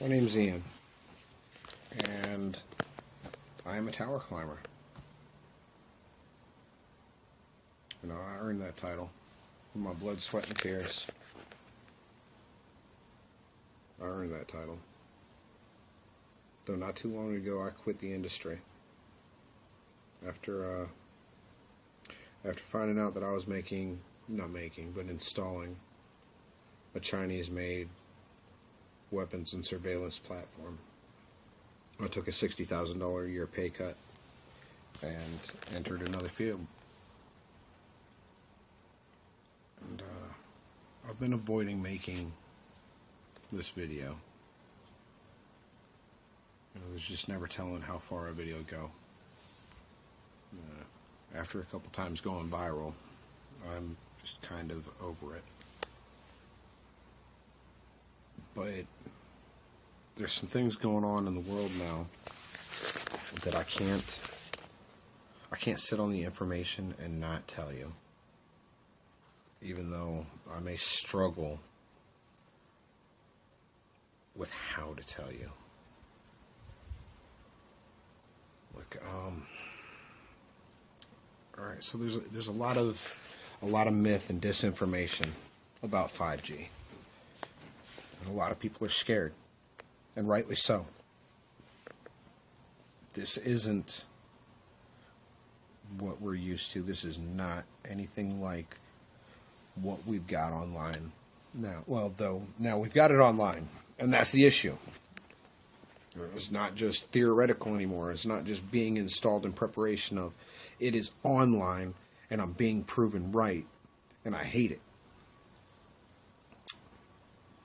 My name's Ian, and I am a tower climber. You know, I earned that title with my blood, sweat, and tears. I earned that title. Though not too long ago, I quit the industry after finding out that I was installing a Chinese-made weapons and surveillance platform. I took a $60,000 a year pay cut and entered another field. And I've been avoiding making this video. There's just never telling how far a video would go. After a couple times going viral, I'm just kind of over it. But there's some things going on in the world now that I can't sit on the information and not tell you. Even though I may struggle with how to tell you. Look, alright, so there's a lot of myth and disinformation about 5G. And a lot of people are scared, and rightly so. This isn't what we're used to. This is not anything like what we've got online now. Well, though, now we've got it online, and that's the issue. It's not just theoretical anymore. It's not just being installed in preparation of. It is online, and I'm being proven right, and I hate it.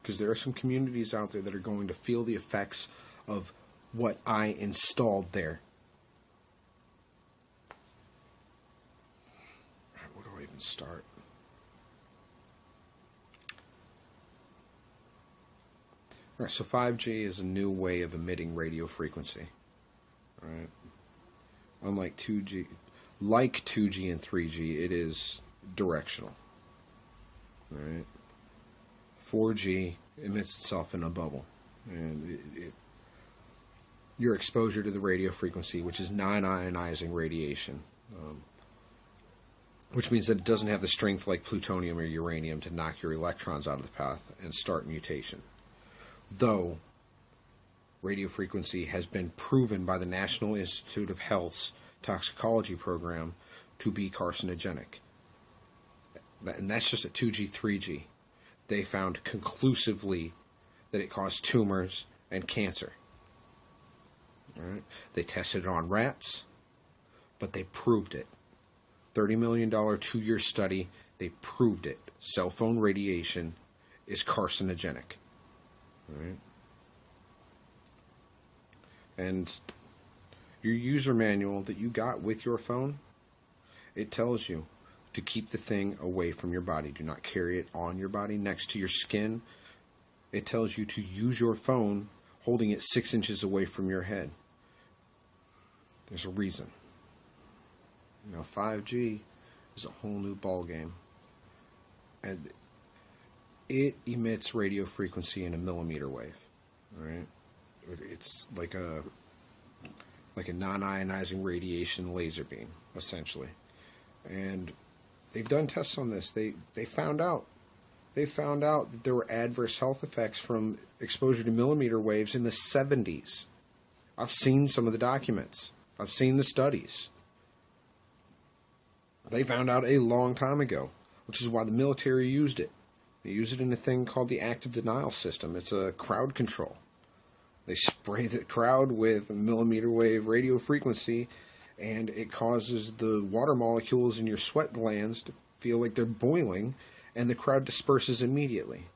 Because there are some communities out there that are going to feel the effects of what I installed there. Where do I even start? Alright, so 5G is a new way of emitting radio frequency. Alright. Unlike 2G, like 2G and 3G, it is directional. Alright. 4G emits itself in a bubble. And your exposure to the radio frequency, which is non-ionizing radiation, which means that it doesn't have the strength like plutonium or uranium to knock your electrons out of the path and start mutation. Though radio frequency has been proven by the National Institute of Health's toxicology program to be carcinogenic. And that's just at 2G, 3G. They found conclusively that it caused tumors and cancer. All right? They tested it on rats, but they proved it. $30 million 2-year study, they proved it. Cell phone radiation is carcinogenic. All right? And your user manual that you got with your phone, it tells you to keep the thing away from your body. Do not carry it on your body next to your skin. It tells you to use your phone holding it 6 inches away from your head. There's a reason. Now 5G is a whole new ballgame. And it emits radio frequency in a millimeter wave. Right? It's like a non-ionizing radiation laser beam, essentially. And they've done tests on this. They found out that there were adverse health effects from exposure to millimeter waves in the 70s. I've seen some of the documents. I've seen the studies. They found out a long time ago, which is why the military used it. They use it in a thing called the active denial system. It's a crowd control. They spray the crowd with millimeter wave radio frequency, and it causes the water molecules in your sweat glands to feel like they're boiling, and the crowd disperses immediately.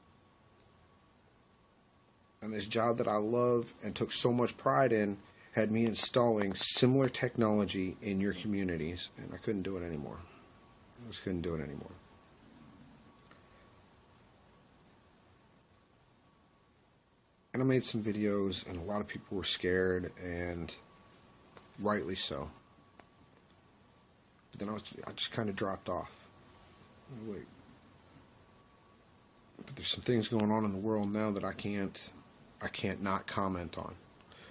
And this job that I love and took so much pride in had me installing similar technology in your communities, and I couldn't do it anymore. I just couldn't do it anymore. And I made some videos, and a lot of people were scared, and rightly so. But then I just kind of dropped off. Wait. But there's some things going on in the world now that I I can't not comment on.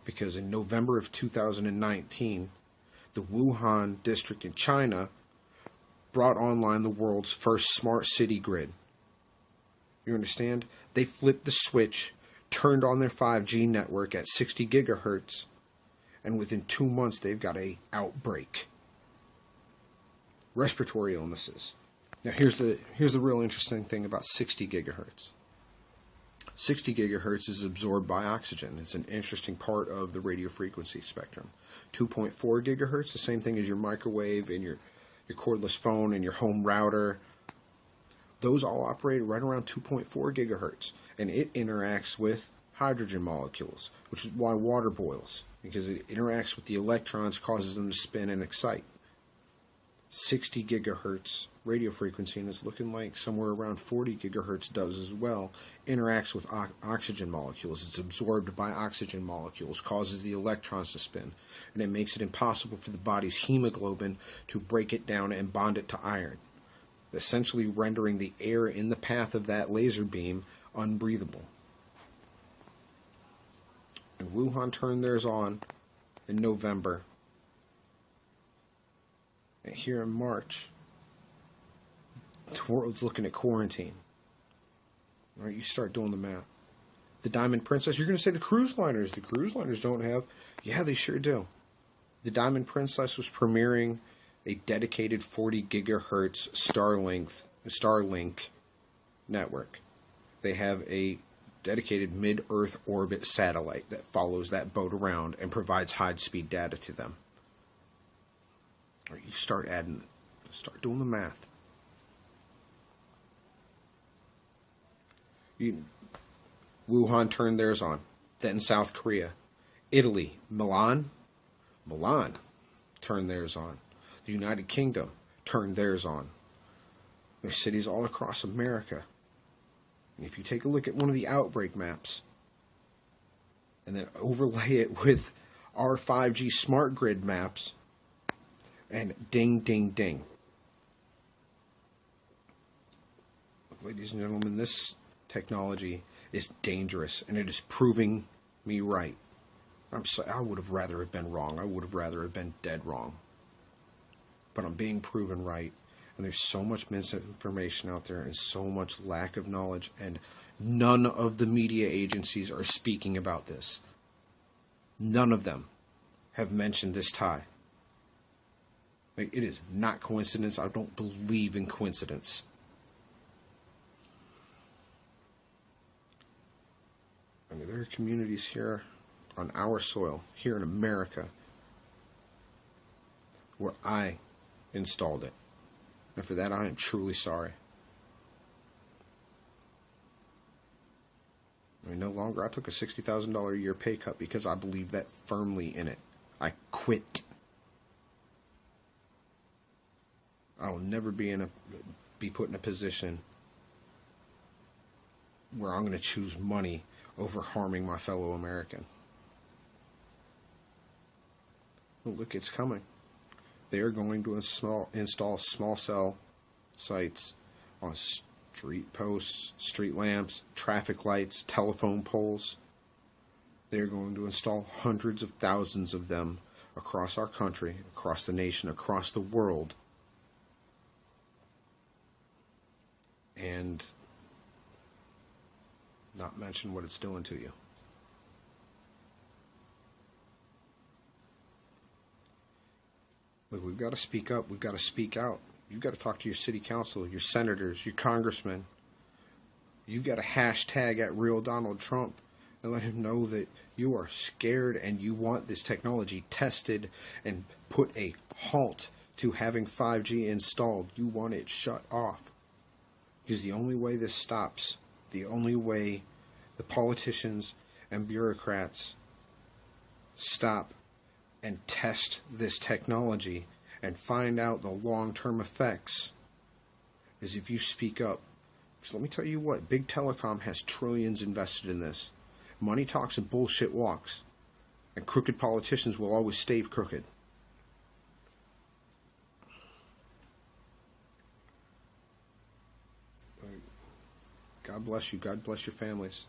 Because in November of 2019, the Wuhan district in China brought online the world's first smart city grid. You understand? They flipped the switch, turned on their 5G network at 60 gigahertz, and within 2 months they've got a outbreak. Respiratory illnesses. Now here's the real interesting thing about 60 gigahertz. 60 gigahertz is absorbed by oxygen. It's an interesting part of the radio frequency spectrum. 2.4 gigahertz, the same thing as your microwave and your cordless phone and your home router. Those all operate right around 2.4 gigahertz, and it interacts with hydrogen molecules, which is why water boils, because it interacts with the electrons, causes them to spin and excite. 60 gigahertz radio frequency, and it's looking like somewhere around 40 gigahertz does as well, interacts with oxygen molecules. It's absorbed by oxygen molecules, causes the electrons to spin, and it makes it impossible for the body's hemoglobin to break it down and bond it to iron, essentially rendering the air in the path of that laser beam unbreathable. And Wuhan turned theirs on in November. And here in March, the world's looking at quarantine. All right, you start doing the math. The Diamond Princess, you're going to say the cruise liners. The cruise liners don't have. Yeah, they sure do. The Diamond Princess was premiering a dedicated 40 gigahertz Starlink network. They have a dedicated mid-Earth orbit satellite that follows that boat around and provides high-speed data to them. Or you start adding, start doing the math. Wuhan turned theirs on. Then South Korea. Italy, Milan turned theirs on. The United Kingdom turned theirs on. There's cities all across America. And if you take a look at one of the outbreak maps and then overlay it with our 5G smart grid maps, and ding, ding, ding. Ladies and gentlemen, this technology is dangerous, and it is proving me right. I would have rather have been wrong. I would have rather have been dead wrong. But I'm being proven right, and there's so much misinformation out there and so much lack of knowledge, and none of the media agencies are speaking about this. None of them have mentioned this tie. Like, it is not coincidence. I don't believe in coincidence. I mean, there are communities here on our soil, here in America, where I installed it. And for that, I am truly sorry. I mean, no longer. I took a $60,000 a year pay cut because I believe that firmly in it. I quit. I will never be put in a position where I'm going to choose money over harming my fellow American. Well, look, it's coming. They are going to install small cell sites on street posts, street lamps, traffic lights, telephone poles. They are going to install hundreds of thousands of them across our country, across the nation, across the world. And not mention what it's doing to you. Look, we've got to speak up. We've got to speak out. You've got to talk to your city council, your senators, your congressmen. You've got to hashtag at Real Donald Trump and let him know that you are scared and you want this technology tested and put a halt to having 5G installed. You want it shut off. Because the only way this stops, the only way the politicians and bureaucrats stop and test this technology and find out the long-term effects is if you speak up. Because let me tell you what, Big Telecom has trillions invested in this. Money talks and bullshit walks. And crooked politicians will always stay crooked. God bless you. God bless your families.